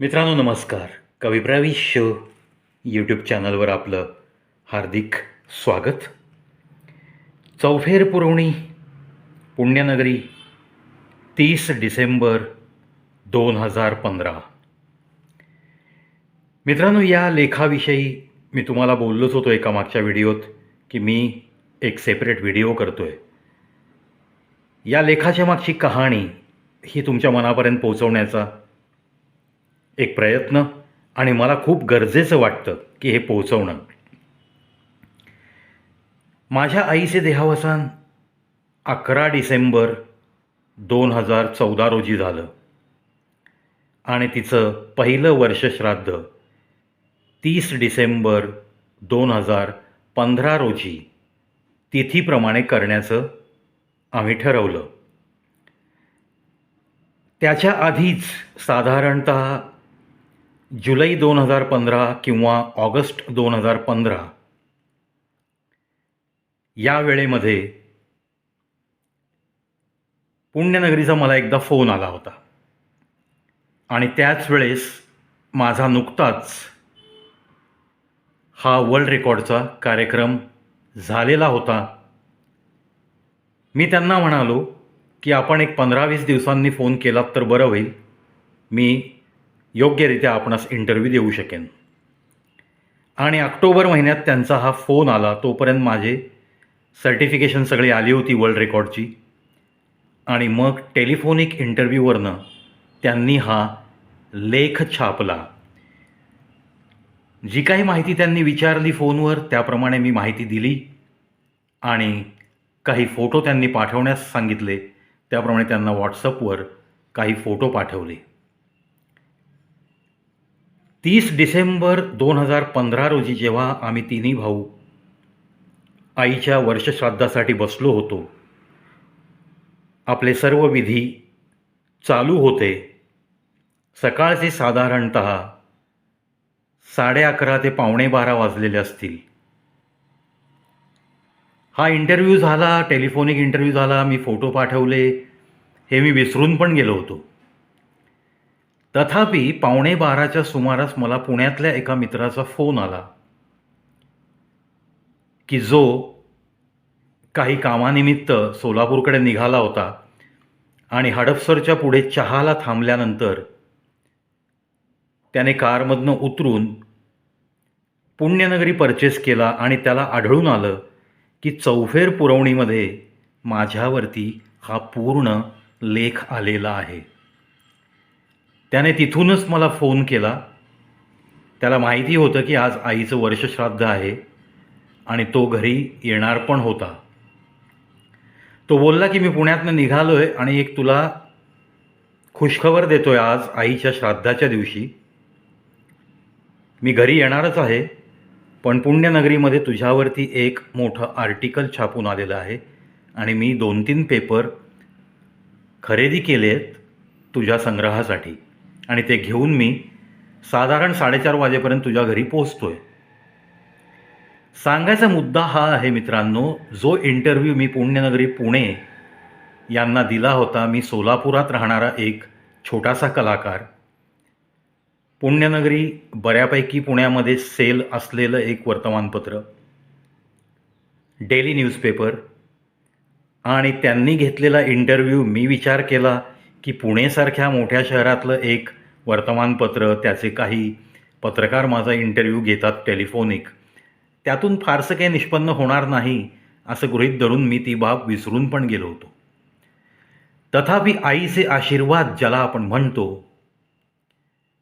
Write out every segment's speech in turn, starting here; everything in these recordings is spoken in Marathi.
मित्रांनो नमस्कार. कविप्रविश यूट्यूब चॅनलवर आपलं हार्दिक स्वागत. चौफेर पुरवणी पुण्यनगरी 30 डिसेंबर 2015. मित्रांनो, या लेखाविषयी मी तुम्हाला बोललोच होतो एका मागच्या व्हिडिओत की मी एक सेपरेट व्हिडिओ करतो आहे. या लेखाच्या मागची कहाणी ही तुमच्या मनापर्यंत पोहोचवण्याचा एक प्रयत्न आणि मला खूप गरजेचं वाटतं की हे पोहोचवणं. माझ्या आईचे देहावसान 11 डिसेंबर 2014 रोजी झालं आणि तिचं पहिलं वर्षश्राद्ध 30 डिसेंबर 2015 रोजी तिथीप्रमाणे करण्याचं आम्ही ठरवलं. त्याच्या आधीच साधारणतः जुलै 2015 किंवा ऑगस्ट 2015 या वेळेमध्ये पुण्यनगरीचा मला एकदा फोन आला होता आणि त्याच वेळेस माझा नुकताच हा वर्ल्ड रेकॉर्डचा कार्यक्रम झालेला होता. मी त्यांना म्हणालो की आपण एक 15-20 दिवसांनी फोन केलात तर बरं होईल, मी योग्यरित्या आपणास इंटरव्ह्यू देऊ शकेन. आणि ऑक्टोबर महिन्यात त्यांचा हा फोन आला. तोपर्यंत माझे सर्टिफिकेशन सगळी आली होती वर्ल्ड रेकॉर्डची आणि मग टेलिफोनिक इंटरव्ह्यूवरनं त्यांनी हा लेख छापला. जी काही माहिती त्यांनी विचारली फोनवर त्याप्रमाणे मी माहिती दिली आणि काही फोटो त्यांनी पाठवण्यास सांगितले त्याप्रमाणे त्यांना व्हॉट्सअपवर काही फोटो पाठवले. 30 डिसेंबर 2015 रोजी जेव्हा आम्ही तिन्ही भाऊ आईच्या वर्षश्राद्धासाठी बसलो होतो, आपले सर्व विधी चालू होते. सकाळचे साधारणतः 11:30 ते 11:45 वाजलेले असतील. हा इंटरव्ह्यू झाला, टेलिफोनिक इंटरव्ह्यू झाला, मी फोटो पाठवले, हे मी विसरून पण गेलो होतो. तथापि 11:45च्या सुमारास मला पुण्यातल्या एका मित्राचा फोन आला की जो काही कामानिमित्त सोलापूरकडे निघाला होता आणि हडपसरच्या पुढे चहाला थांबल्यानंतर त्याने कारमधनं उतरून पुण्यनगरी परचेस केला आणि त्याला आढळून आलं की चौफेर पुरवणीमध्ये माझ्यावरती हा पूर्ण लेख आलेला आहे. त्याने तिथूनच मला फोन केला. त्याला माहिती होतं की आज आईचं वर्षश्राद्ध आहे आणि तो घरी येणार पण होता. तो बोलला की मी पुण्यातनं निघालो आहे आणि एक तुला खुशखबर देतो आहे, आज आईच्या श्राद्धाच्या दिवशी मी घरी येणारच आहे, पण पुण्यनगरीमध्ये तुझ्यावरती एक मोठं आर्टिकल छापून आलेलं आहे आणि मी 2-3 पेपर खरेदी केले आहेत तुझ्या संग्रहासाठी आणि ते घेऊन मी साधारण 4:30 वाजेपर्यंत तुझ्या घरी पोहोचतो आहे. सांगायचा मुद्दा हा आहे मित्रांनो, जो इंटरव्ह्यू मी पुण्यनगरी पुणे यांना दिला होता, मी सोलापुरात राहणारा एक छोटासा कलाकार, पुण्यनगरी बऱ्यापैकी पुण्यामध्ये सेल असलेलं एक वर्तमानपत्र, डेली न्यूजपेपर, आणि त्यांनी घेतलेला इंटरव्ह्यू मी विचार केला की पुणेसारख्या मोठ्या शहरातलं एक वर्तमानपत्र, त्याचे काही पत्रकार माझा इंटरव्ह्यू घेतात टेलिफोनिक, त्यातून फारसं काही निष्पन्न होणार नाही असं गृहीत धरून मी ती बाब विसरून पण गेलो होतो. तथापि आईचे आशीर्वाद ज्याला आपण म्हणतो,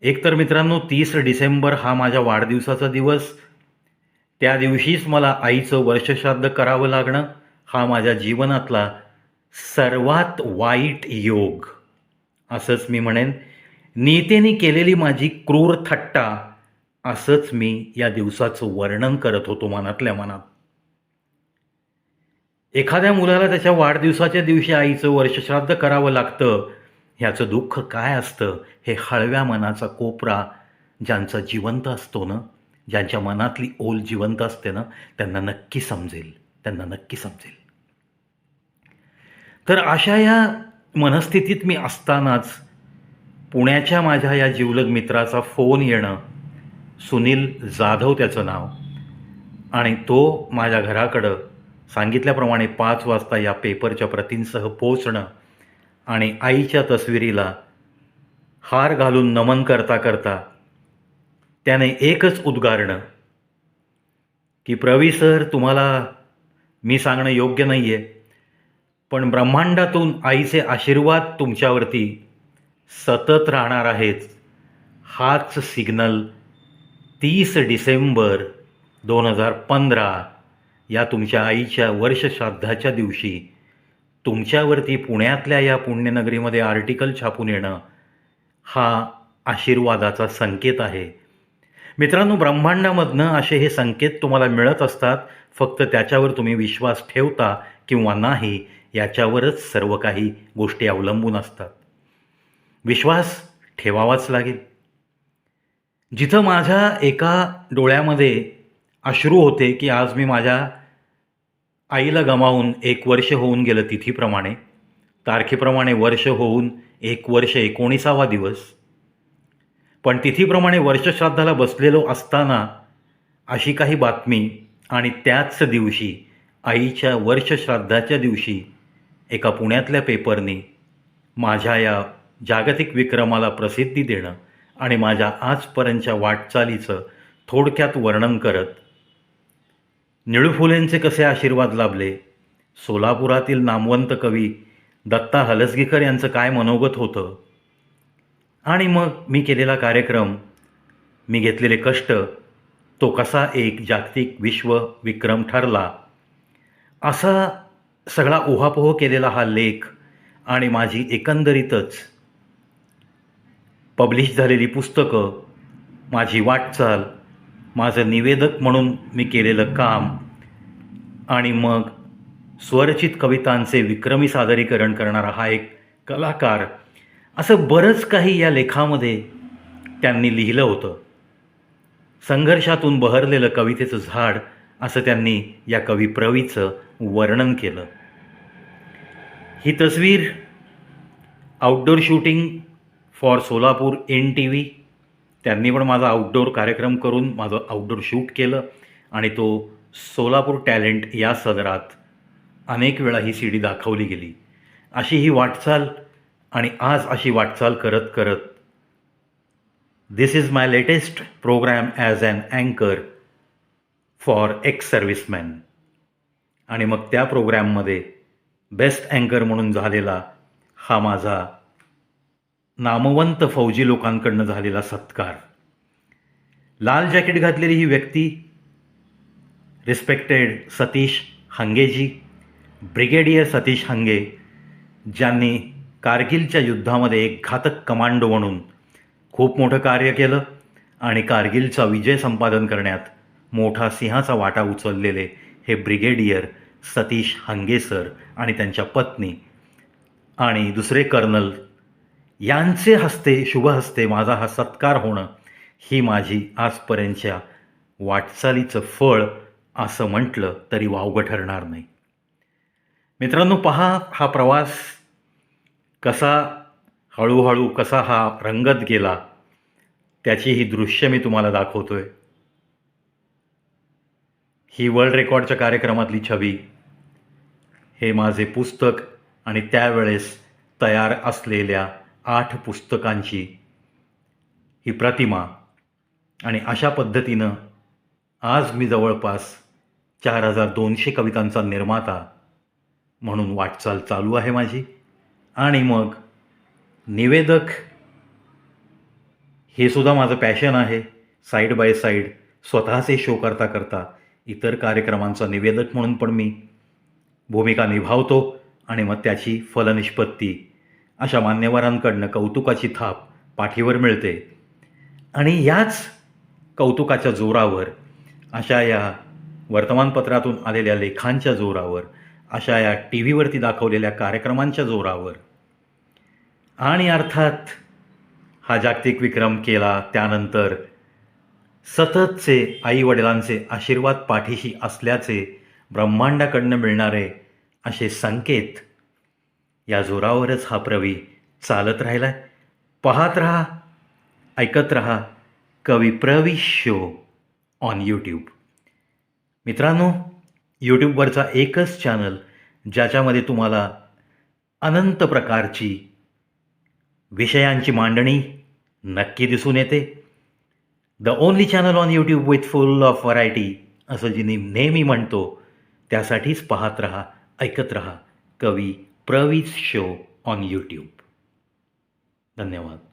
एकतर मित्रांनो 30 डिसेंबर हा माझ्या वाढदिवसाचा दिवस, त्या दिवशीच मला आईचं वर्षश्राद्ध करावं लागणं हा माझ्या जीवनातला सर्वात वाईट योग असंच मी म्हणेन. नीतेने केलेली माझी क्रूर थट्टा असंच मी या दिवसाचं वर्णन करत होतो मनातल्या मनात. एखाद्या मुलाला त्याच्या वाढदिवसाच्या दिवशी आईचं वर्षश्राद्ध करावं लागतं, ह्याचं दुःख काय असतं हे हळव्या मनाचा कोपरा ज्यांचा जिवंत असतो ना, ज्यांच्या मनातली ओल जिवंत असते ना, त्यांना नक्की समजेल, त्यांना नक्की समजेल. तर अशा या मनस्थितीत मी असतानाच पुण्याच्या माझ्या या जिवलग मित्राचा फोन येणं, सुनील जाधव त्याचं नाव, आणि तो माझ्या घराकडं सांगितल्याप्रमाणे 5 वाजता या पेपरच्या प्रतींसह पोचणं आणि आईच्या तस्विरीला हार घालून नमन करता करता त्याने एकच उद्गारणं की प्रवी सर, तुम्हाला मी सांगणं योग्य नाही आहे, पण ब्रह्मांडातून आईचे आशीर्वाद तुमच्यावरती सतत राहणार आहेत. हाच सिग्नल 30 डिसेंबर 2015 या तुमच्या आईच्या वर्षश्राद्धाच्या दिवशी तुमच्यावरती पुण्यातल्या या पुण्यनगरीमध्ये आर्टिकल छापून येणं हा आशीर्वादाचा संकेत आहे. मित्रांनो, ब्रह्मांडामधनं असे हे संकेत तुम्हाला मिळत असतात. फक्त त्याच्यावर तुम्ही विश्वास ठेवता किंवा नाही याच्यावरच सर्व काही गोष्टी अवलंबून असतात. विश्वास ठेवावाच लागेल. जिथं माझ्या एका डोळ्यामध्ये अश्रू होते की आज मी माझ्या आईला गमावून 1 वर्ष होऊन गेलं, तिथीप्रमाणे तारखेप्रमाणे वर्ष होऊन 1 वर्ष 19वा दिवस, पण तिथीप्रमाणे वर्षश्राद्धाला बसलेलो असताना अशी काही बातमी आणि त्याच दिवशी आईच्या वर्षश्राद्धाच्या दिवशी एका पुण्यातल्या पेपरनी माझ्या या जागतिक विक्रमाला प्रसिद्धी देणं आणि माझ्या आजपर्यंतच्या वाटचालीचं थोडक्यात वर्णन करत निळू फुलेंचे कसे आशीर्वाद लाभले, सोलापुरातील नामवंत कवी दत्ता हलसगीकर यांचं काय मनोगत होतं, आणि मग मी केलेला कार्यक्रम, मी घेतलेले कष्ट, तो कसा एक जागतिक विश्व विक्रम ठरला, असा सगळा उहापोह केलेला हा लेख आणि माझी एकंदरीतच पब्लिश झालेली पुस्तकं, माझी वाटचाल, माझं निवेदक म्हणून मी केलेलं काम, आणि मग स्वरचित कवितांचे विक्रमी सादरीकरण करणारा हा एक कलाकार, असं बरंच काही या लेखामध्ये त्यांनी लिहिलं होतं. संघर्षातून बहरलेलं कवितेचं झाड असं त्यांनी या कवी प्रवीचं वर्णन केलं. ही तस्वीर outdoor shooting for Solapur NTV, त्यांनी पण माझा आउटडोर कार्यक्रम करून माझं आउटडोर शूट केलं आणि तो सोलापूर टॅलेंट या सदरात अनेक वेळा ही CD दाखवली गेली. अशी ही वाटचाल, आणि आज अशी वाटचाल करत करत this is my latest program as an अँकर फॉर एक्स सर्व्हिसमॅन, आणि मग त्या प्रोग्रॅममध्ये बेस्ट अँकर म्हणून झालेला हा माझा नामवंत फौजी लोकांकडनं झालेला सत्कार. लाल जॅकेट घातलेली ही व्यक्ती रिस्पेक्टेड सतीश हंगेजी, ब्रिगेडियर सतीश हंगे, ज्यांनी कारगिलच्या युद्धामध्ये एक घातक कमांडो म्हणून खूप मोठं कार्य केलं आणि कारगिलचा विजय संपादन करण्यात मोठा सिंहाचा वाटा उचललेले हे ब्रिगेडियर सतीश हंगे सर आणि त्यांच्या पत्नी आणि दुसरे कर्नल यांचे हस्ते, शुभ हस्ते माझा हा सत्कार होणं ही माझी आजपर्यंतच्या वाटचालीचं फळ असं म्हटलं तरी वावगं ठरणार नाही. मित्रांनो, पहा हा प्रवास कसा हळूहळू कसा हा रंगत गेला, त्याची ही दृश्य मी तुम्हाला दाखवतोय. ही वर्ल्ड रेकॉर्डच्या कार्यक्रमातली छबी, हे माझे पुस्तक आणि त्यावेळेस तयार असलेल्या 8 पुस्तकांची ही प्रतिमा, आणि अशा पद्धतीनं आज मी जवळपास 4200 कवितांचा निर्माता म्हणून वाटचाल चालू आहे माझी. आणि मग निवेदक हे सुद्धा माझं पॅशन आहे. साईड बाय साईड स्वतःचे शो करता करता इतर कार्यक्रमांचा निवेदक म्हणून पण मी भूमिका निभावतो, आणि मग त्याची फलनिष्पत्ती अशा मान्यवरांकडनं कौतुकाची थाप पाठीवर मिळते. आणि याच कौतुकाच्या जोरावर, अशा या वर्तमानपत्रातून आलेल्या लेखांच्या जोरावर, अशा या TV वरती दाखवलेल्या कार्यक्रमांच्या जोरावर, आणि अर्थात हा जागतिक विक्रम केला त्यानंतर सततचे आईवडिलांचे आशीर्वाद पाठीशी असल्याचे ब्रह्मांडाकडनं मिळणारे असे संकेत, या जोरावरच हा प्रवी चालत राहिला. पाहत रहा, ऐकत रहा कवी प्रवी शो ऑन यूट्यूब. मित्रांनो, यूट्यूबवरचा एकच चॅनल ज्याच्यामध्ये तुम्हाला अनंत प्रकारची विषयांची मांडणी नक्की दिसून येते. The only channel on YouTube with full of variety असं जी नेहमी म्हणतो, त्यासाठीच पाहत रहा, ऐकत रहा कवी प्रवीज शो ऑन यूट्यूब. धन्यवाद.